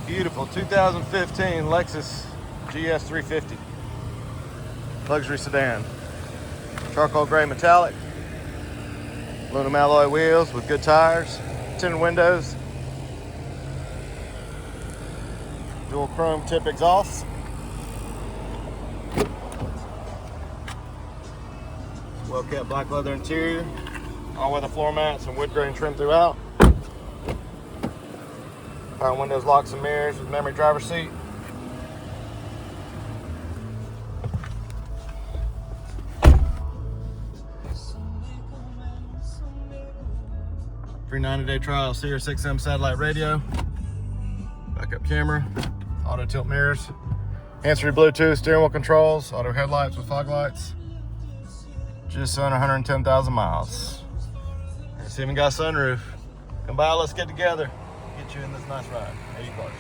Beautiful 2015 Lexus GS 350 luxury sedan. Charcoal gray metallic, aluminum alloy wheels with good tires, tinted windows, dual chrome tip exhaust, well kept black leather interior, all weather floor mats and wood grain trim throughout. Power windows, locks and mirrors with memory driver seat. Free 90-day trial, Sirius XM satellite radio, backup camera, auto tilt mirrors, hands-free Bluetooth, steering wheel controls, auto headlights with fog lights. Just under 110,000 miles. It's even got a sunroof. Come by, let's get together. Get you in this nice ride. Equalizer.